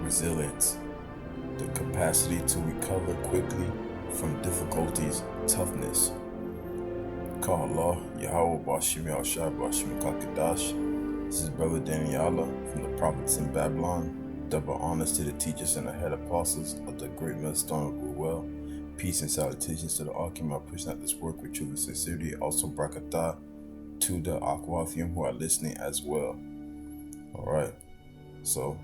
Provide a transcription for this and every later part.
Resilience, the capacity to recover quickly from difficulties, toughness. Call Allah, Yahweh, Bashim Al-Shah, Bashim Kakadash. This is Brother Daniela from the Prophets in Babylon. Double honors to the teachers and the head apostles of the great millstone of Ruel. Peace and salutations to the Archimah pushing out this work with truth and sincerity. Also, Brakatah to the Akwathium who are listening as well. Alright, so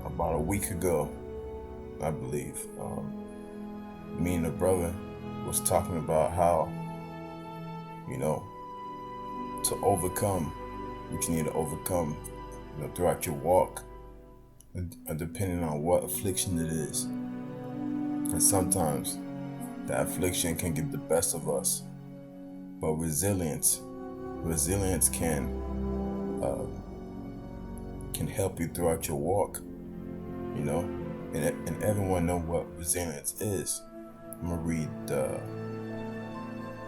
about a week ago, I believe, me and the brother was talking about how, to overcome what you need to overcome, throughout your walk, depending on what affliction it is. And sometimes that affliction can get the best of us, but resilience can help you throughout your walk, and everyone know what resilience is. I'm gonna read the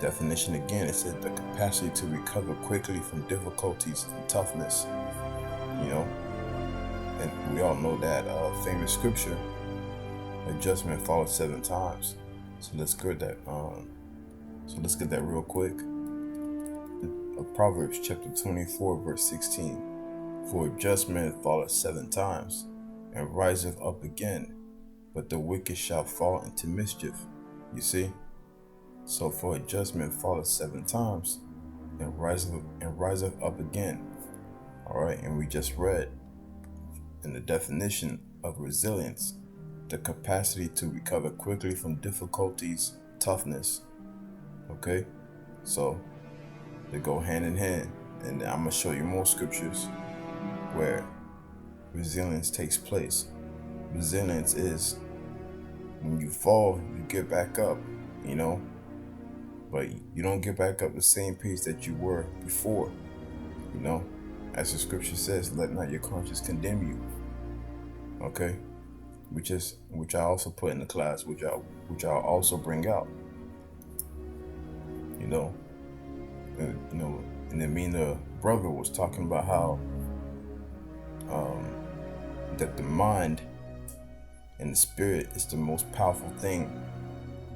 definition again. It says the capacity to recover quickly from difficulties and toughness. And we all know that famous scripture, adjustment follows 7 times. So let's get that. Let's get that real quick. Proverbs chapter 24, verse 16. For adjustment falleth 7 times, and riseth up again, but the wicked shall fall into mischief. You see? So for adjustment falleth 7 times, and riseth up again. Alright, and we just read in the definition of resilience, the capacity to recover quickly from difficulties, toughness. Okay? So they go hand in hand, and I'm gonna show you more scriptures where resilience takes place. Resilience is when you fall, you get back up, but you don't get back up the same pace that you were before. As the scripture says, let not your conscience condemn you. Okay, which I also put in the class, which I'll also bring out. And then me and the brother was talking about how that the mind and the spirit is the most powerful thing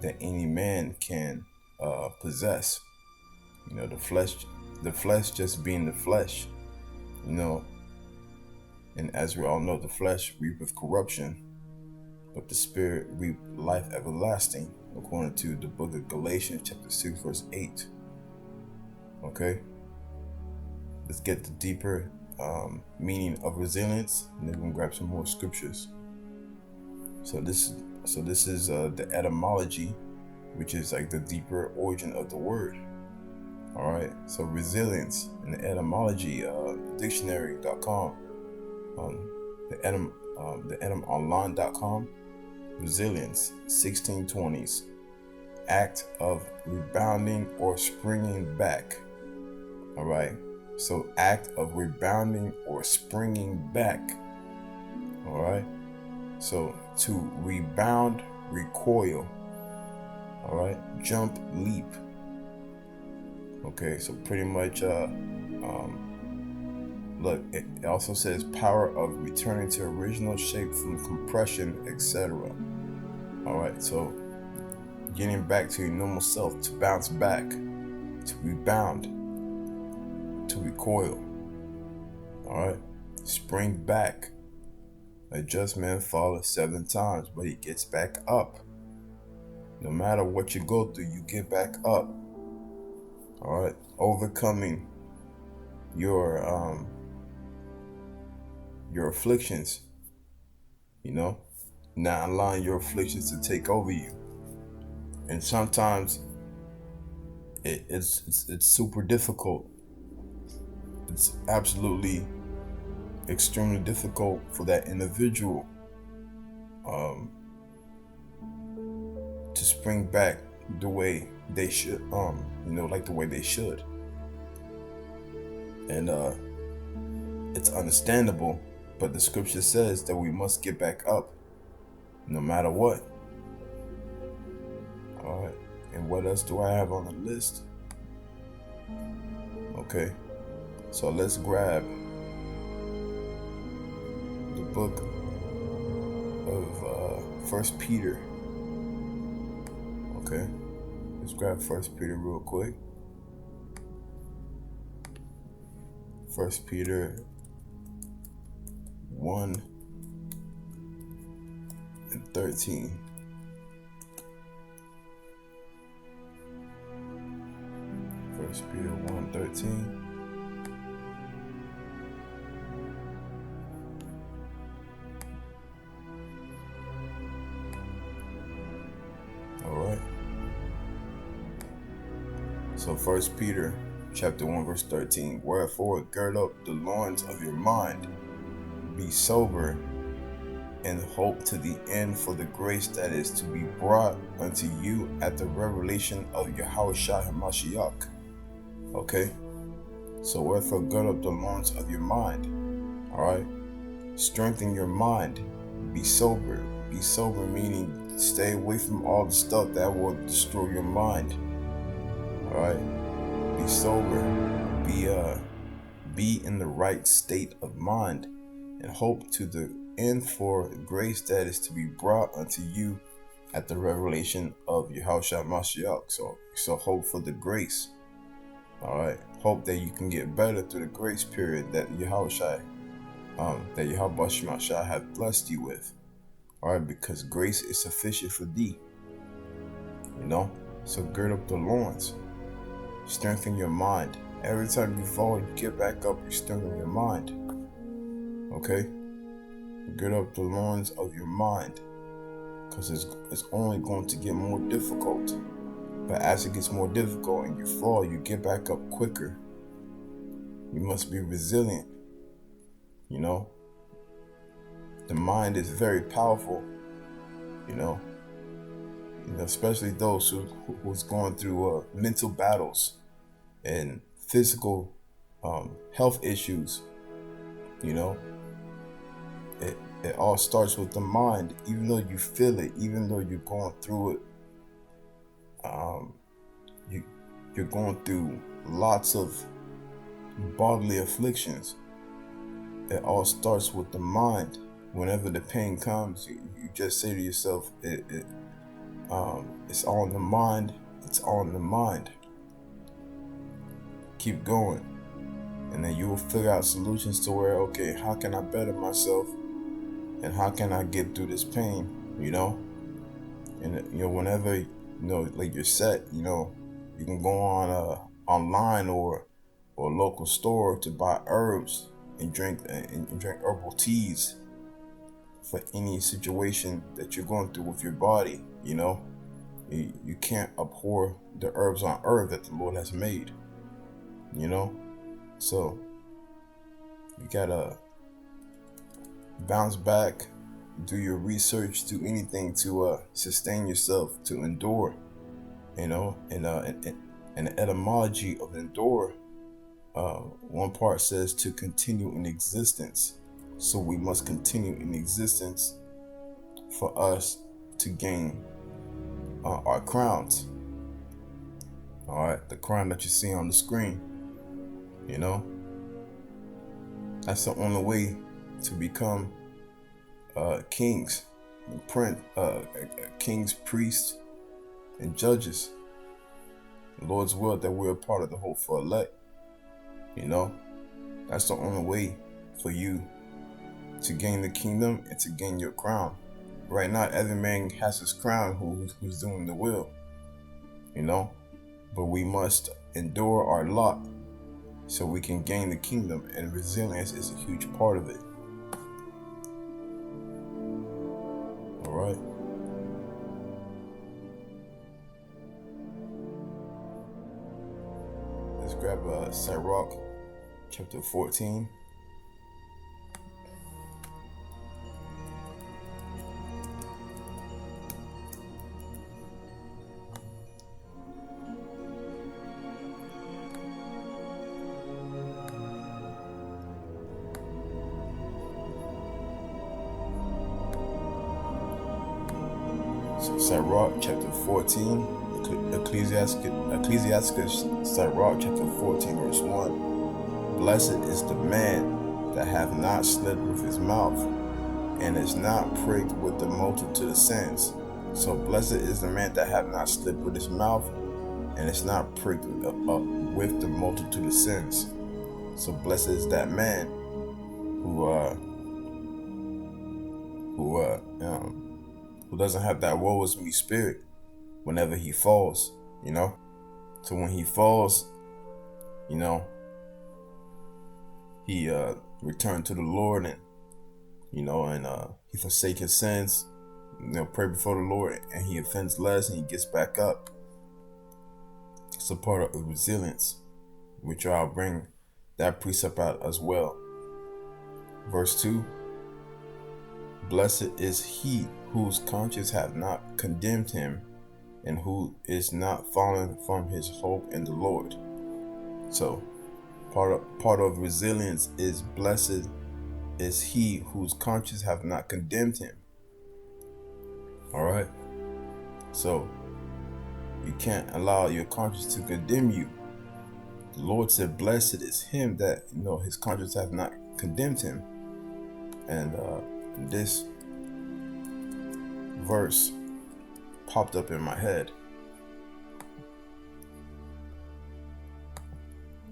that any man can possess. The flesh just being the flesh, and as we all know, the flesh reapeth corruption, but the spirit reap life everlasting, according to the book of Galatians chapter 6 verse 8. Okay, let's get the deeper meaning of resilience, and then we're gonna grab some more scriptures. So this is the etymology, which is like the deeper origin of the word. All right, so resilience in the etymology, dictionary.com, the etymonline.com, resilience, 1620s, act of rebounding or springing back. All right, so act of rebounding or springing back. All right, so to rebound, recoil. All right, jump, leap. Okay, so pretty much, look, it also says power of returning to original shape from compression, etc. All right, so getting back to your normal self, to bounce back, to rebound, to recoil. All right, spring back. A just man falleth 7 times, but he gets back up. No matter what you go through, you get back up. All right, overcoming your afflictions. Not allowing your afflictions to take over you. And sometimes it's super difficult. It's absolutely extremely difficult for that individual to spring back the way they should, like the way they should. And it's understandable, but the scripture says that we must get back up no matter what. All right, and what else do I have on the list? Okay, so let's grab the book of First Peter. Okay, let's grab First Peter real quick. First Peter 1:13. First Peter 1:13. Alright. So First Peter chapter 1 verse 13. Wherefore gird up the loins of your mind, be sober, and hope to the end for the grace that is to be brought unto you at the revelation of Yahushua HaMashiach. Okay? So wherefore gird up the loins of your mind. Alright? Strengthen your mind. Be sober. Be sober meaning stay away from all the stuff that will destroy your mind. Alright? Be sober. Be in the right state of mind, and hope to the end for grace that is to be brought unto you at the revelation of Yahushua Mashiach. So hope for the grace. Alright. Hope that you can get better through the grace period that Yahushua Mashiach hath blessed you with. Alright, because grace is sufficient for thee. So gird up the loins. Strengthen your mind. Every time you fall, you get back up, you strengthen your mind. Okay? Gird up the loins of your mind. Because it's only going to get more difficult. But as it gets more difficult and you fall, you get back up quicker. You must be resilient. The mind is very powerful. Especially those who's going through mental battles and physical health issues. It all starts with the mind. Even though you feel it, even though you're going through it, you're going through lots of bodily afflictions. It all starts with the mind. Whenever the pain comes, you just say to yourself, it's all in the mind. It's all in the mind. Keep going. And then you will figure out solutions to where, okay, how can I better myself? And how can I get through this pain? And whenever, like you're set, you can go on online or a local store to buy herbs and drink herbal teas for any situation that you're going through with your body. You can't abhor the herbs on earth that the Lord has made. So you gotta bounce back, do your research, do anything to sustain yourself, to endure. And the etymology of endure, one part says to continue in existence. So we must continue in existence for us to gain our crowns. Alright, the crown that you see on the screen. That's the only way to become kings, kings, priests, and judges. The Lord's will that we're a part of the hope for elect. That's the only way for you to gain the kingdom and to gain your crown. Right now, every man has his crown who's doing the will. But we must endure our lot so we can gain the kingdom, and resilience is a huge part of it. Alright. Let's grab Sirach chapter 14. Sirach chapter 14, Ecclesiastes Sirach chapter 14 verse 1. Blessed is the man that hath not slipped with his mouth, and is not pricked with the multitude of sins. So blessed is the man that hath not slipped with his mouth, and is not pricked with the multitude of sins. So blessed is that man who doesn't have that woe is me spirit whenever he falls, you know. So when he falls, you know, he returned to the Lord, and he forsake his sins, pray before the Lord, and he offends less, and he gets back up. It's a part of resilience, which I'll bring that precept out as well. Verse 2, blessed is he whose conscience hath not condemned him, and who is not fallen from his hope in the Lord. So part of resilience is blessed is he whose conscience have not condemned him. All right. So you can't allow your conscience to condemn you. The Lord said, blessed is him that his conscience have not condemned him. And this verse popped up in my head.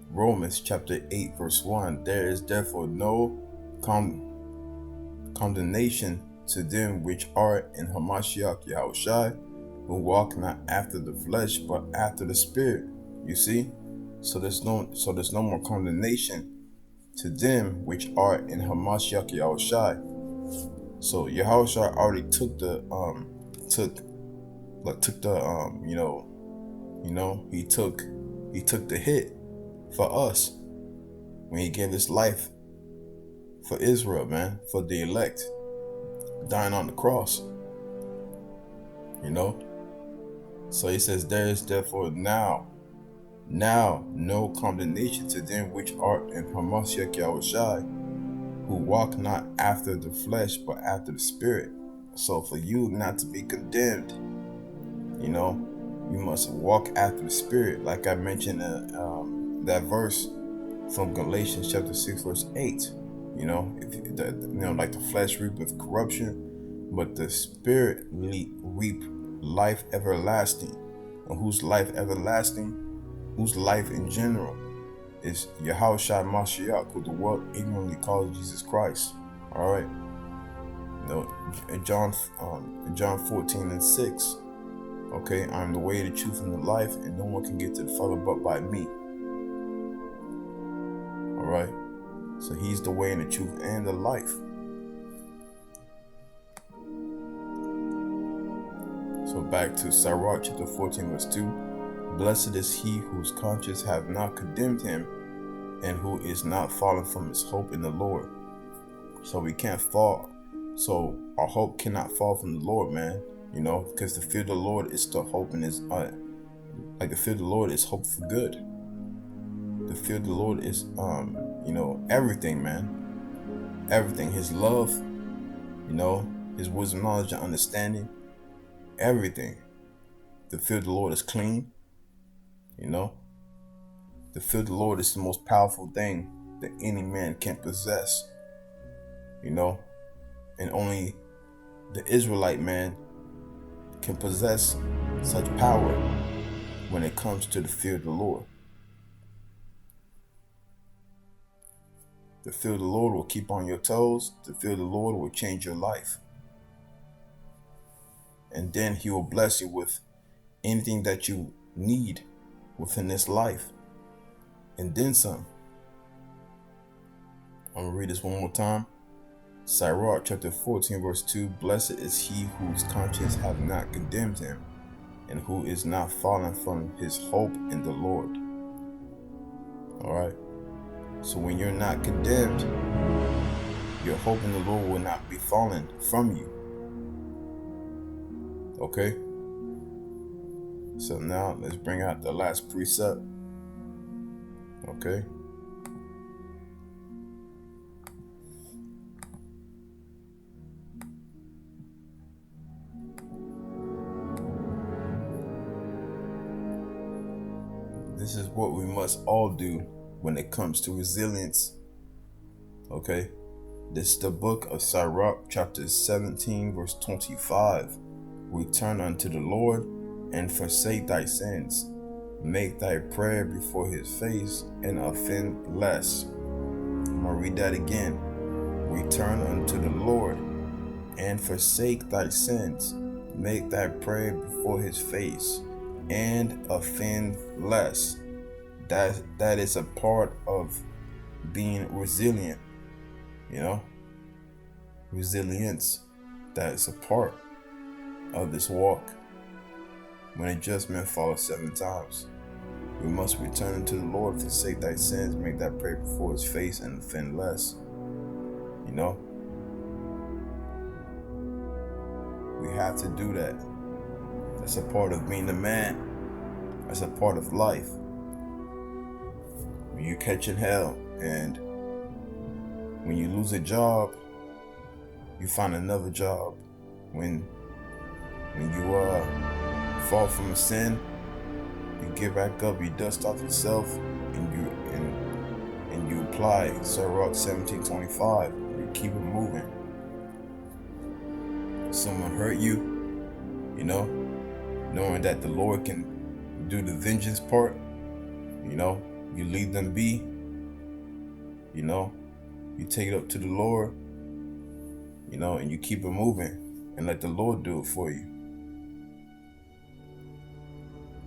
Romans chapter 8 verse 1, there is therefore no condemnation to them which are in Hamashiach Yahushai, who walk not after the flesh but after the spirit. You see? So there's no more condemnation to them which are in Hamashiach Yahushai. So Yahushai already took the he took the hit for us when he gave his life for Israel, man, for the elect, dying on the cross. So he says, there is therefore now no condemnation to them which are in Hamashiach Yahushai, who walk not after the flesh but after the spirit. So for you not to be condemned, you must walk after the spirit, like I mentioned that verse from Galatians chapter 6 verse 8. Like the flesh reapeth corruption, but the spirit reap life everlasting. And whose life everlasting, whose life in general, is Yahushua Mashiach, who the world ignorantly calls Jesus Christ. All right. In John 14 and 6. Okay, I'm the way, the truth, and the life, and no one can get to the Father but by me. All right. So he's the way and the truth and the life. So back to Sirach chapter 14 verse 2. Blessed is he whose conscience have not condemned him, and who is not fallen from his hope in the Lord. So we can't fall. So our hope cannot fall from the Lord, man. Because the fear of the Lord is the hope in his the fear of the Lord is hope for good. The fear of the Lord is everything, man. Everything. His love, his wisdom, knowledge, and understanding. Everything. The fear of the Lord is clean. The fear of the Lord is the most powerful thing that any man can possess. And only the Israelite man can possess such power when it comes to the fear of the Lord. The fear of the Lord will keep on your toes. The fear of the Lord will change your life. And then he will bless you with anything that you need within this life. And then some. I'm going to read this one more time. Sirach chapter 14 verse 2. Blessed is he whose conscience have not condemned him, and who is not fallen from his hope in the Lord. All right. So when you're not condemned, your hope in the Lord will not be fallen from you. Okay? So now let's bring out the last precept. Okay? This is what we must all do when it comes to resilience. Okay? This is the book of Sirach, chapter 17, verse 25. Return unto the Lord and forsake thy sins. Make thy prayer before his face and offend less. I'm going to read that again. Return unto the Lord and forsake thy sins. Make thy prayer before his face and offend less. That is a part of being resilient, resilience. That is a part of this walk. When a just man falleth 7 times, we must return unto the Lord, forsake thy sins, make thy prayer before his face and offend less. We have to do that. That's a part of being a man. That's a part of life. When you're catching hell and when you lose a job, you find another job. When you fall from a sin, you get back up, you dust off yourself, and you apply Sirach 17:25. You keep it moving. Someone hurt you, knowing that the Lord can do the vengeance part, you leave them be, you take it up to the Lord, and you keep it moving and let the Lord do it for you.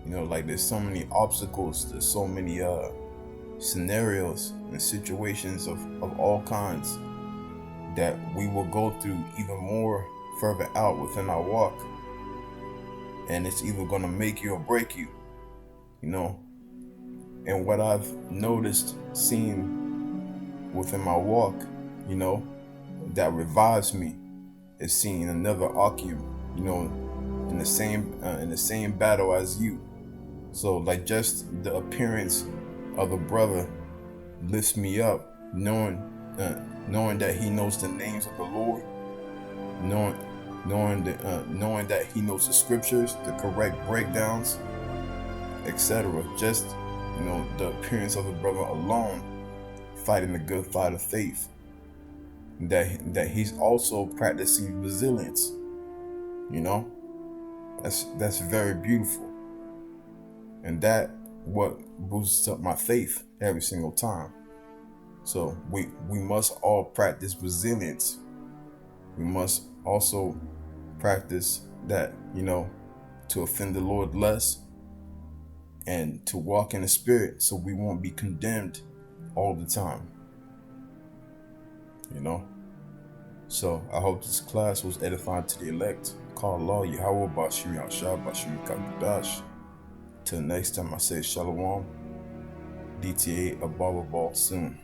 Like there's so many obstacles, there's so many scenarios and situations of all kinds that we will go through even more further out within our walk, and it's either going to make you or break you, and what I've noticed, seen within my walk, that revives me is seeing another Akim, in the same battle as you. So like just the appearance of a brother lifts me up, knowing that he knows the names of the Lord, knowing that he knows the scriptures, the correct breakdowns, etc. Just the appearance of a brother alone fighting the good fight of faith, that he's also practicing resilience. That's very beautiful. And that what boosts up my faith every single time. So we must all practice resilience. We must also practice that, to offend the Lord less and to walk in the Spirit so we won't be condemned all the time. So I hope this class was edifying to the elect. Call Allah Yahweh Bashir Yahshua Bashir Kakadash. Till next time, I say Shalom. DTA above all soon.